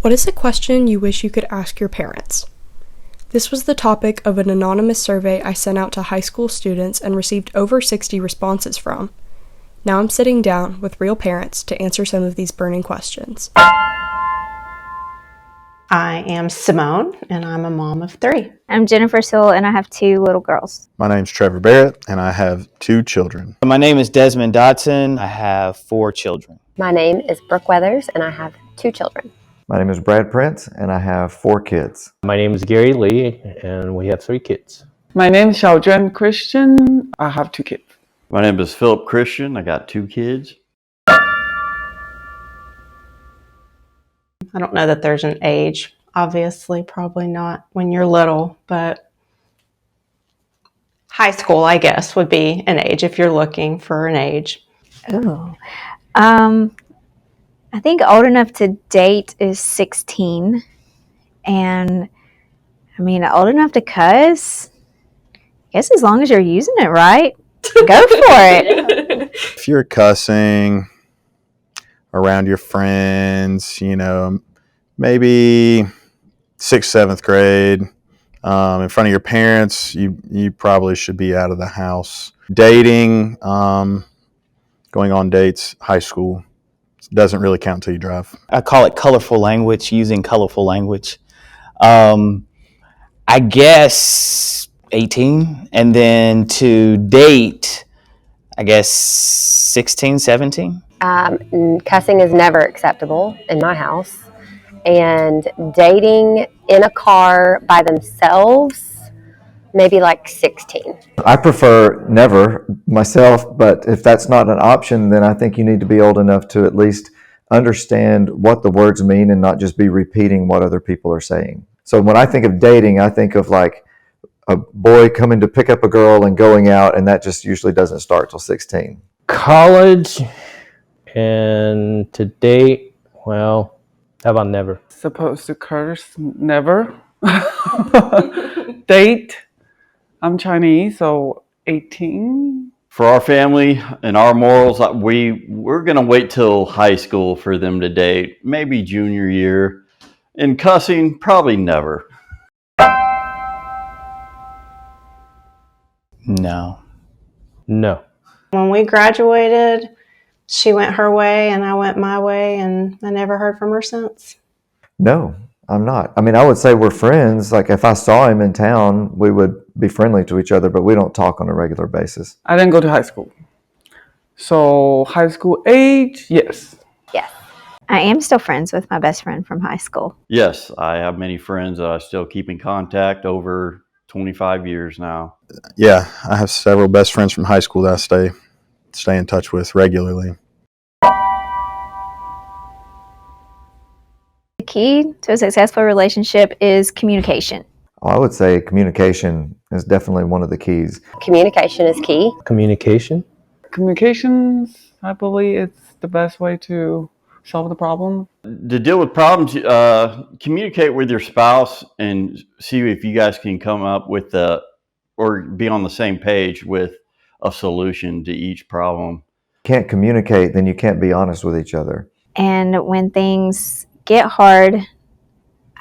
What is a question you wish you could ask your parents? This was the topic of an anonymous survey I sent out to high school students and received over 60 responses from. Now I'm sitting down with real parents to answer some of these burning questions. I am Simone, and I'm a mom of 3. I'm Jennifer Sill, and I have 2 little girls. My name's Trevor Barrett, and I have 2 children. My name is Desmond Dodson. I have 4 children. My name is Brooke Weathers, and I have 2 children. My name is Brad Prince, and I have 4 kids. My name is Gary Lee, and we have 3 kids. My name is Xiaozhen Christian. I have 2 kids. My name is Philip Christian. I got 2 kids. I don't know that there's an age. Obviously, probably not when you're little, but high school, I guess, would be an age if you're looking for an age. Oh, I think old enough to date is 16, and I mean old enough to cuss. I guess as long as you're using it right, go for it. If you're cussing around your friends, maybe 6th, 7th grade, in front of your parents, you probably should be out of the house. Dating, going on dates, high school, doesn't really count till you drive. I call it colorful language, using colorful language. I guess 18, and then to date, I guess 16, 17. Cussing is never acceptable in my house. And dating in a car by themselves, maybe like 16. I prefer never myself, but if that's not an option, then I think you need to be old enough to at least understand what the words mean and not just be repeating what other people are saying. So when I think of dating, I think of like a boy coming to pick up a girl and going out, and that just usually doesn't start till 16. College and to date, well, how about never? Supposed to curse, never. Date, I'm Chinese, so 18. For our family and our morals, we're going to wait till high school for them to date, maybe junior year. And cussing, probably never. No. When we graduated, she went her way and I went my way, and I never heard from her since. No, I'm not. I mean, I would say we're friends. Like if I saw him in town, we would be friendly to each other, but we don't talk on a regular basis. I didn't go to high school. So high school age, yes. Yes. I am still friends with my best friend from high school. Yes, I have many friends that I still keep in contact over 25 years now. Yeah, I have several best friends from high school that I stay in touch with regularly. The key to a successful relationship is communication. I would say communication is definitely one of the keys. Communication is key. Communications, I believe it's the best way to solve the problem. To deal with problems, communicate with your spouse and see if you guys can come up with or be on the same page with a solution to each problem. Can't communicate, then you can't be honest with each other. And when things get hard,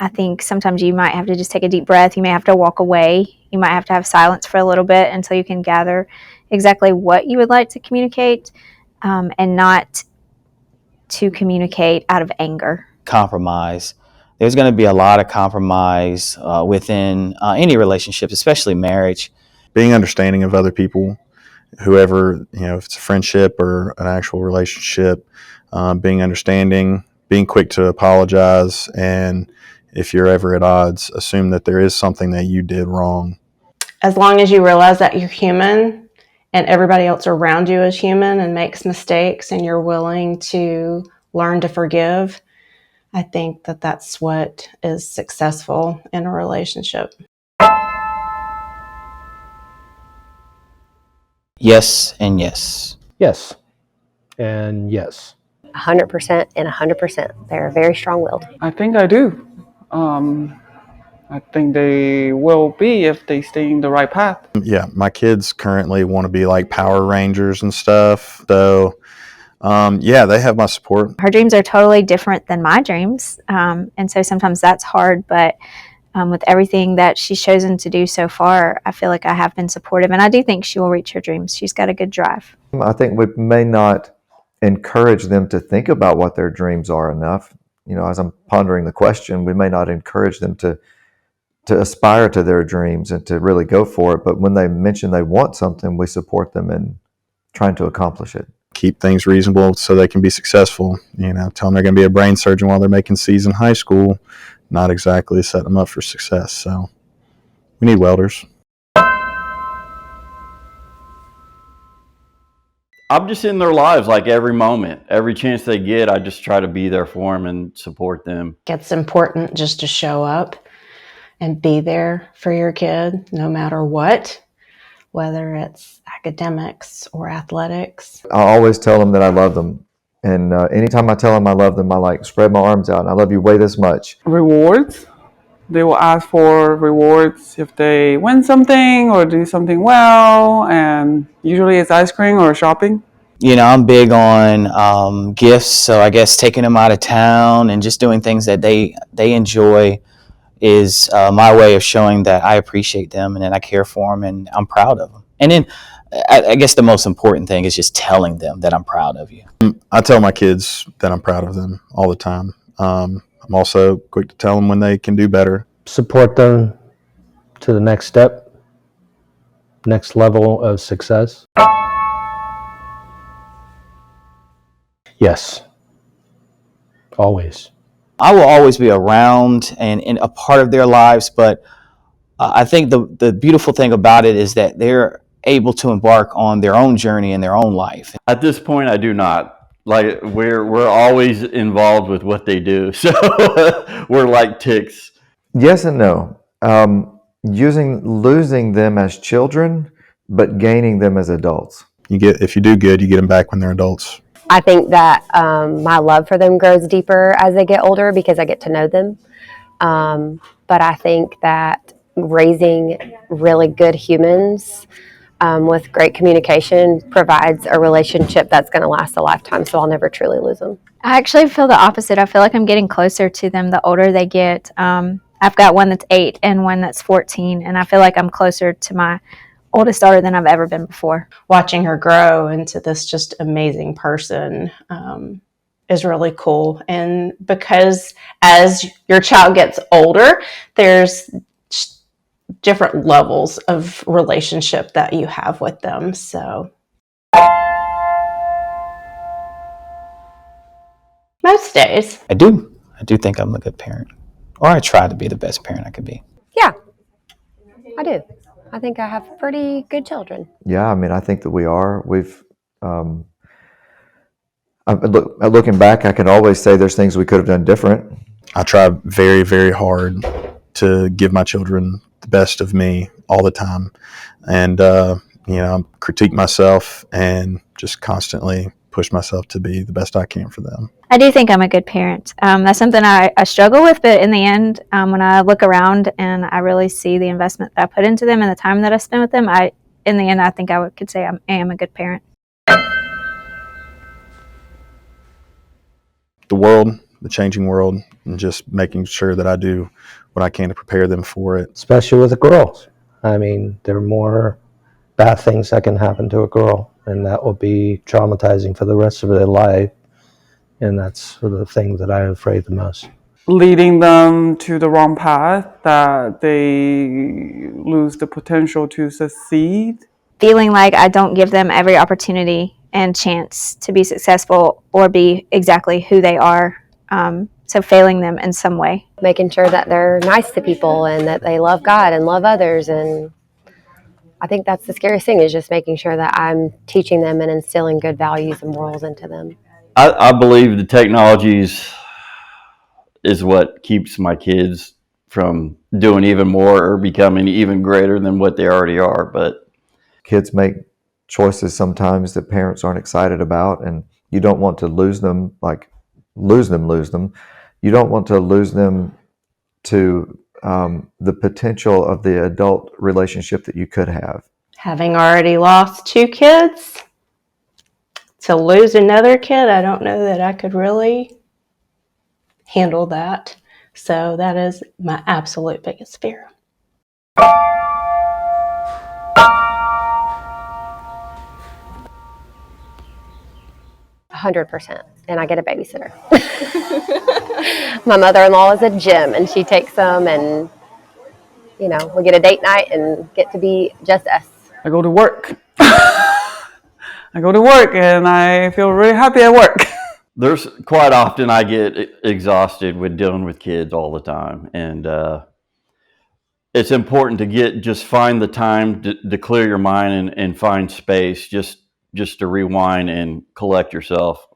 I think sometimes you might have to just take a deep breath. You may have to walk away. You might have to have silence for a little bit until you can gather exactly what you would like to communicate, and not to communicate out of anger. Compromise. There's going to be a lot of compromise within any relationships, especially marriage. Being understanding of other people, whoever, if it's a friendship or an actual relationship, being understanding, being quick to apologize, and if you're ever at odds, assume that there is something that you did wrong. As long as you realize that you're human and everybody else around you is human and makes mistakes, and you're willing to learn to forgive, I think that that's what is successful in a relationship. Yes and yes. yes, and yes. 100% and 100%. They're very strong-willed. I think I do. I think they will be if they stay in the right path. Yeah, my kids currently want to be like Power Rangers and stuff, so Yeah, they have my support. Her dreams are totally different than my dreams, and so sometimes that's hard, but with everything that she's chosen to do so far, I feel like I have been supportive, and I do think she will reach her dreams. She's got a good drive. I think we may not encourage them to think about what their dreams are enough. As I'm pondering the question, we may not encourage them to aspire to their dreams and to really go for it. But when they mention they want something, we support them in trying to accomplish it. Keep things reasonable so they can be successful. Tell them they're going to be a brain surgeon while they're making C's in high school, not exactly set them up for success. So we need welders. I'm just in their lives like every moment, every chance they get. I just try to be there for them and support them. It's important just to show up and be there for your kid no matter what, whether it's academics or athletics. I always tell them that I love them. And anytime I tell them I love them, I spread my arms out. And I love you way this much. Rewards. They will ask for rewards if they win something or do something well, and usually it's ice cream or shopping. I'm big on gifts, so I guess taking them out of town and just doing things that they enjoy is my way of showing that I appreciate them and that I care for them and I'm proud of them. And then I guess the most important thing is just telling them that I'm proud of you. I tell my kids that I'm proud of them all the time. I'm also quick to tell them when they can do better. Support them to the next step, next level of success. Yes. Always. I will always be around and a part of their lives, but I think the beautiful thing about it is that they're able to embark on their own journey in their own life. At this point, I do not. Like we're always involved with what they do, so we're like ticks. Yes and no. Losing them as children, but gaining them as adults. If you do good, you get them back when they're adults. I think that my love for them grows deeper as they get older because I get to know them. But I think that raising really good humans with great communication provides a relationship that's going to last a lifetime, so I'll never truly lose them. I actually feel the opposite. I feel like I'm getting closer to them the older they get. I've got one that's 8 and one that's 14, and I feel like I'm closer to my oldest daughter than I've ever been before. Watching her grow into this just amazing person is really cool. And because as your child gets older, there's different levels of relationship that you have with them. So most days. I do think I'm a good parent, or I try to be the best parent I can be. Yeah, I do. I think I have pretty good children. Yeah, I think that we are. Looking back, I can always say there's things we could have done different. I try very, very hard to give my children the best of me all the time. And, critique myself and just constantly push myself to be the best I can for them. I do think I'm a good parent. That's something I struggle with, but in the end, when I look around and I really see the investment that I put into them and the time that I spend with them, in the end, I think I could say I am a good parent. The world, the changing world, and just making sure that I do what I can to prepare them for it. Especially with the girls. There are more bad things that can happen to a girl, and that will be traumatizing for the rest of their life. And that's sort of the thing that I'm afraid the most. Leading them to the wrong path, that they lose the potential to succeed. Feeling like I don't give them every opportunity and chance to be successful or be exactly who they are. So failing them in some way. Making sure that they're nice to people and that they love God and love others. And I think that's the scariest thing, is just making sure that I'm teaching them and instilling good values and morals into them. I believe the technologies is what keeps my kids from doing even more or becoming even greater than what they already are. But kids make choices sometimes that parents aren't excited about, and you don't want to lose them. You don't want to lose them to the potential of the adult relationship that you could have. Having already lost 2 kids, it's to lose another kid, I don't know that I could really handle that. So that is my absolute biggest fear. 100%. And I get a babysitter. My mother-in-law is a gym, and she takes them, and we get a date night and get to be just us. I go to work. I go to work and I feel really happy at work. There's quite often I get exhausted with dealing with kids all the time, and it's important to just find the time to clear your mind and find space just to rewind and collect yourself.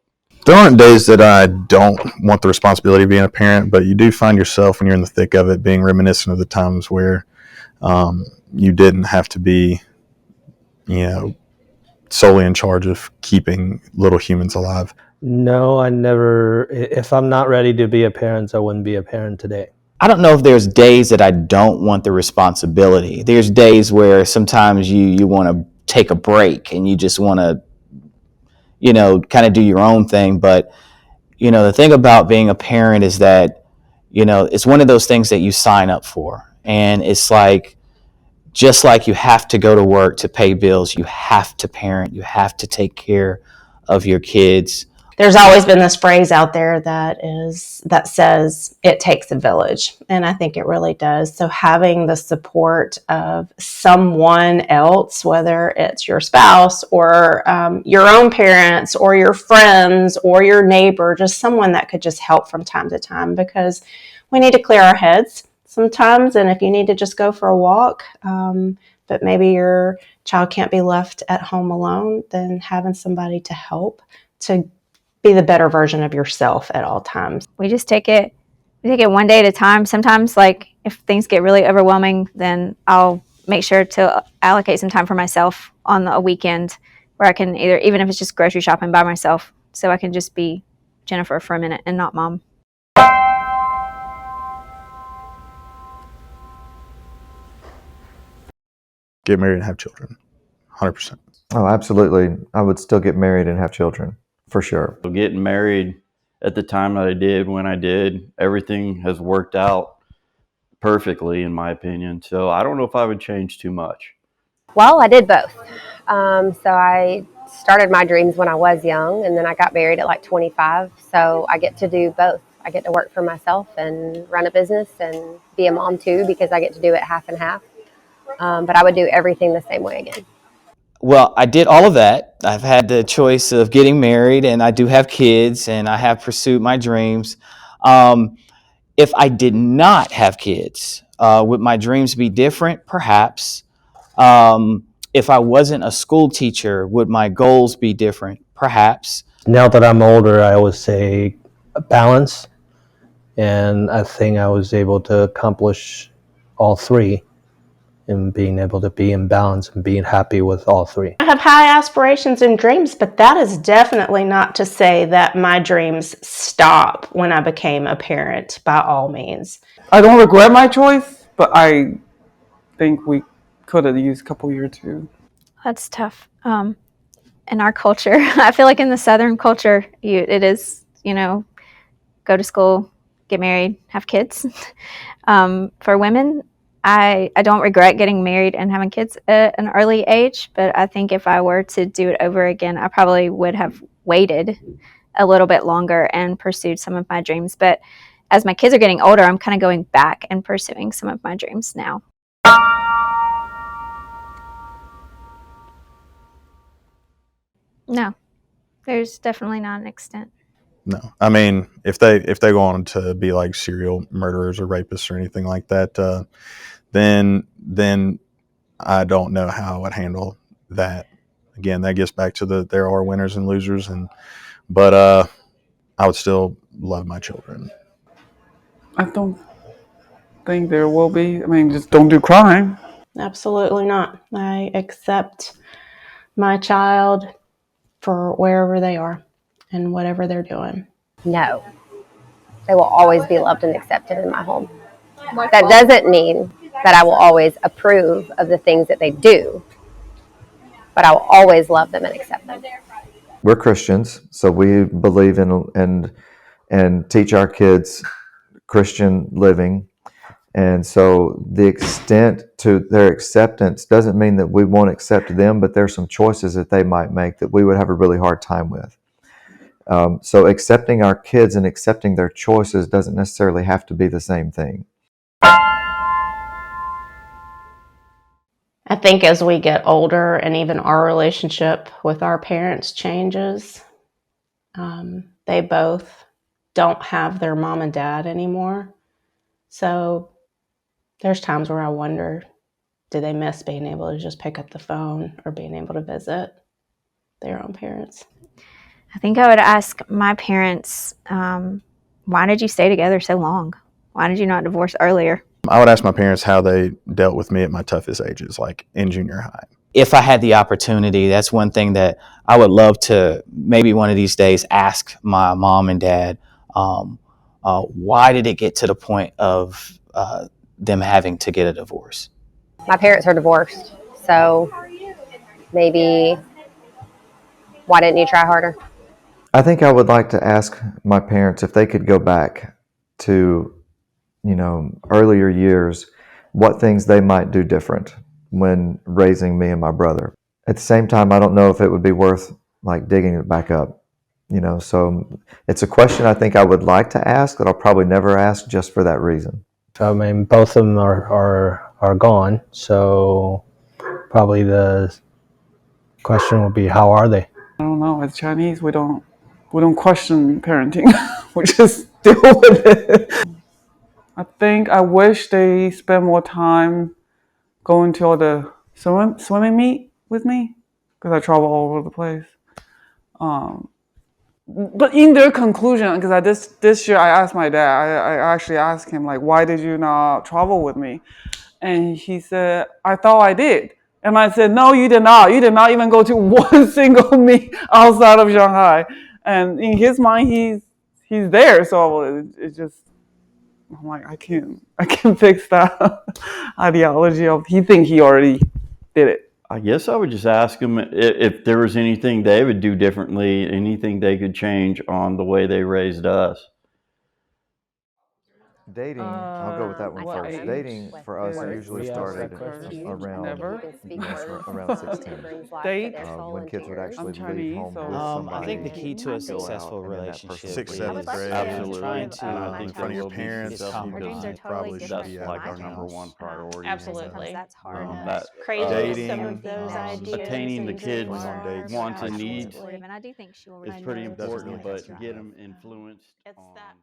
There aren't days that I don't want the responsibility of being a parent, but you do find yourself when you're in the thick of it being reminiscent of the times where you didn't have to be, solely in charge of keeping little humans alive. No, I never. If I'm not ready to be a parent, I wouldn't be a parent today. I don't know if there's days that I don't want the responsibility. There's days where sometimes you want to take a break and you just want to, kind of do your own thing. But, the thing about being a parent is that, it's one of those things that you sign up for. And it's like, just like you have to go to work to pay bills, you have to parent, you have to take care of your kids. There's always been this phrase out there that says it takes a village, and I think it really does. So having the support of someone else, whether it's your spouse or your own parents or your friends or your neighbor, just someone that could just help from time to time, because we need to clear our heads sometimes. And if you need to just go for a walk, but maybe your child can't be left at home alone, then having somebody to help to be the better version of yourself at all times. We just take it one day at a time. Sometimes, like, if things get really overwhelming, then I'll make sure to allocate some time for myself on a weekend where I can even if it's just grocery shopping by myself, so I can just be Jennifer for a minute and not mom. Get married and have children. 100%. Oh, absolutely. I would still get married and have children, for sure. So getting married at the time that I did, when I did, everything has worked out perfectly, in my opinion. So I don't know if I would change too much. Well, I did both. So I started my dreams when I was young, and then I got married at like 25. So I get to do both. I get to work for myself and run a business and be a mom too, because I get to do it half and half. But I would do everything the same way again. Well, I did all of that. I've had the choice of getting married, and I do have kids, and I have pursued my dreams. If I did not have kids, would my dreams be different? Perhaps. If I wasn't a school teacher, would my goals be different? Perhaps. Now that I'm older, I always say balance, and I think I was able to accomplish all three, and being able to be in balance and being happy with all three. I have high aspirations and dreams, but that is definitely not to say that my dreams stop when I became a parent, by all means. I don't regret my choice, but I think we could have used a couple years too. That's tough. In our culture, I feel like in the Southern culture, it is, go to school, get married, have kids. For women, I don't regret getting married and having kids at an early age, but I think if I were to do it over again, I probably would have waited a little bit longer and pursued some of my dreams. But as my kids are getting older, I'm kind of going back and pursuing some of my dreams now. No, there's definitely not an extent. No, I mean, if they go on to be like serial murderers or rapists or anything like that, then I don't know how I would handle that. Again, that gets back to there are winners and losers, but I would still love my children. I don't think there will be. I mean, just don't do crime. Absolutely not. I accept my child for wherever they are and whatever they're doing. No, they will always be loved and accepted in my home. That doesn't mean that I will always approve of the things that they do, but I will always love them and accept them. we're Christians, so we believe in and teach our kids Christian living. And so the extent to their acceptance doesn't mean that we won't accept them, but there's some choices that they might make that we would have a really hard time with. So accepting our kids and accepting their choices doesn't necessarily have to be the same thing. I think as we get older and even our relationship with our parents changes, they both don't have their mom and dad anymore. So there's times where I wonder, do they miss being able to just pick up the phone or being able to visit their own parents? I think I would ask my parents, why did you stay together so long? Why did you not divorce earlier? I would ask my parents how they dealt with me at my toughest ages, like in junior high. If I had the opportunity, that's one thing that I would love to maybe one of these days ask my mom and dad, why did it get to the point of them having to get a divorce? My parents are divorced, so maybe why didn't you try harder? I think I would like to ask my parents if they could go back to, earlier years, what things they might do different when raising me and my brother. At the same time, I don't know if it would be worth like digging it back up, so it's a question I think I would like to ask that I'll probably never ask just for that reason. I mean, both of them are gone, so probably the question would be, how are they? I don't know. As Chinese, we don't question parenting. We just deal with it. I think I wish they spend more time going to all the swimming meet with me because I travel all over the place. But in their conclusion, because this year I asked my dad, I actually asked him like, why did you not travel with me? And he said, I thought I did. And I said, no, you did not. You did not even go to one single meet outside of Shanghai. And in his mind, he's there. So it's just, I'm like, I can't fix that ideology of he think he already did it. I guess I would just ask them if there was anything they would do differently, anything they could change on the way they raised us. Dating, I'll go with that one what first. age? Dating for us What usually age? started around Never. around 16. Date. When kids would actually I'm Chinese, leave home so- with I somebody. think the key to a and go out, successful and then that relationship person would Sixth, leave. seventh grade, Absolutely. trying to And I in think front of your will be parents, successful Our dreams are because totally probably should different that's be from like my our number dreams. one priority. Absolutely. Sometimes that's hard. That Crazy dating, some of those ideas attaining the and kids' dreams are, wants but and I needs believe, and I do think she will is return pretty to important, something that's but right. get them influenced It's on that